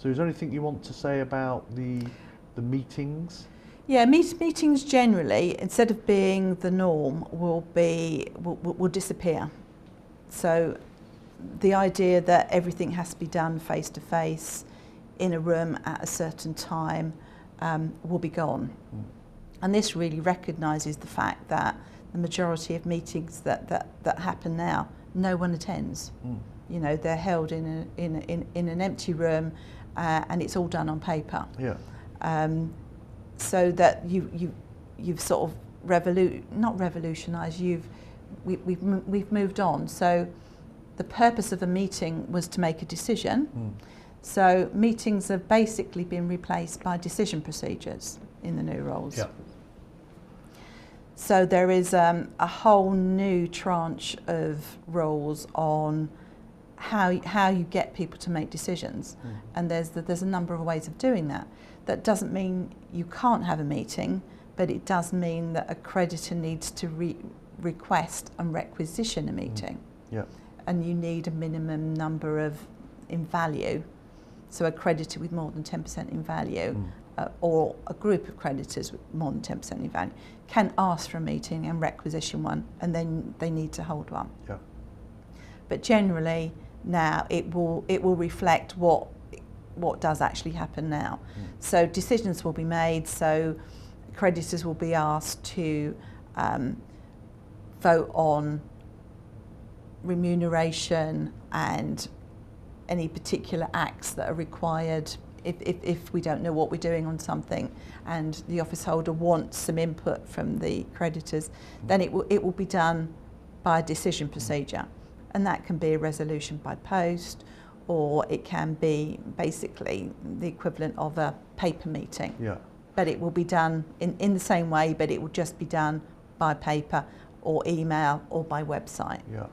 So is there anything you want to say about the meetings? Yeah, meetings generally, instead of being the norm, will disappear. So the idea that everything has to be done face to face in a room at a certain time will be gone. And this really recognises the fact that the majority of meetings that happen now, no one attends. You know, they're held in an empty room, and it's all done on paper. Yeah. So that you've sort of not revolutionised. We've moved on. So the purpose of a meeting was to make a decision. So meetings have basically been replaced by decision procedures in the new rules. Yeah. So there is a whole new tranche of rules on how you get people to make decisions, and there's a number of ways of doing that. That doesn't mean you can't have a meeting, but it does mean that a creditor needs to request and requisition a meeting. Yeah. And you need a minimum number in value. So a creditor with more than 10% in value, or a group of creditors with more than 10% in value, can ask for a meeting and requisition one, and then they need to hold one. Yeah. But generally now it will reflect what does actually happen now. So decisions will be made, so creditors will be asked to vote on remuneration and any particular acts that are required if we don't know what we're doing on something and the office holder wants some input from the creditors, then it will be done by a decision procedure, and that can be a resolution by post, or it can be basically the equivalent of a paper meeting. Yeah. But it will be done in the same way, but it will just be done by paper or email or by website. Yeah.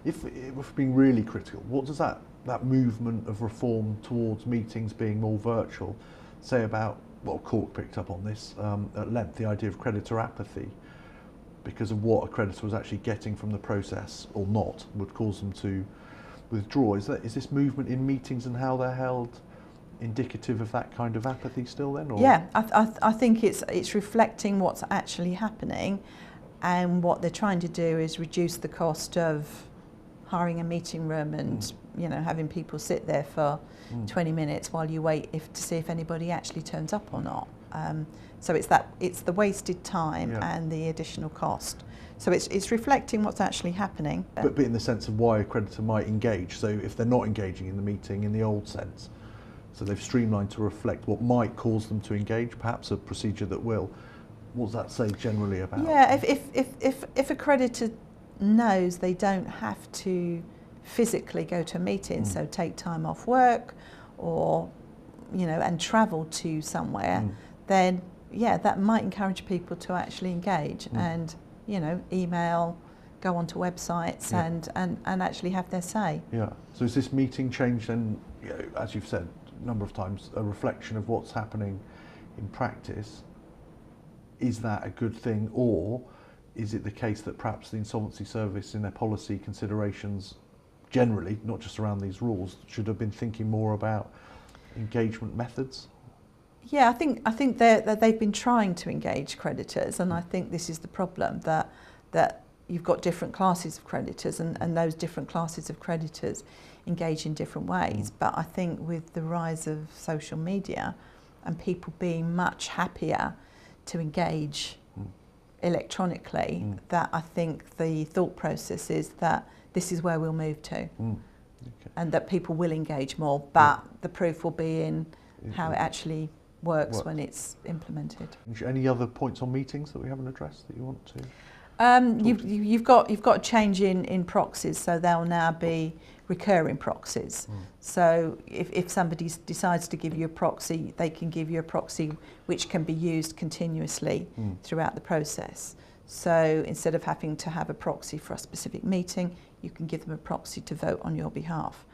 If we're being really critical, what does that movement of reform towards meetings being more virtual say about, well, Cork picked up on this at length, the idea of creditor apathy, because of what a creditor was actually getting from the process or not, would cause them to withdraw. Is this movement in meetings and how they're held indicative of that kind of apathy still then? Or? Yeah, I think it's reflecting what's actually happening, and what they're trying to do is reduce the cost of hiring a meeting room and having people sit there for 20 minutes while you wait to see if anybody actually turns up or not. So it's the wasted time and the additional cost. So it's reflecting what's actually happening. But in the sense of why a creditor might engage. So if they're not engaging in the meeting in the old sense, so they've streamlined to reflect what might cause them to engage, perhaps a procedure that will. What does that say generally about? Yeah, if a creditor knows they don't have to physically go to a meeting, so take time off work or and travel to somewhere, then that might encourage people to actually engage and email, go onto websites and actually have their say. Yeah. So is this meeting change then, as you've said a number of times, a reflection of what's happening in practice? Is that a good thing, or is it the case that perhaps the Insolvency Service in their policy considerations generally, not just around these rules, should have been thinking more about engagement methods? Yeah, I think they've been trying to engage creditors, and I think this is the problem, that you've got different classes of creditors, and those different classes of creditors engage in different ways. But I think with the rise of social media and people being much happier to engage electronically, that I think the thought process is that this is where we'll move to, and that people will engage more, but the proof will be in how it actually works when it's implemented. Any other points on meetings that we haven't addressed that you want to? You've got a change in proxies, so they'll now be recurring proxies. So if somebody decides to give you a proxy, they can give you a proxy which can be used continuously throughout the process. So instead of having to have a proxy for a specific meeting, you can give them a proxy to vote on your behalf.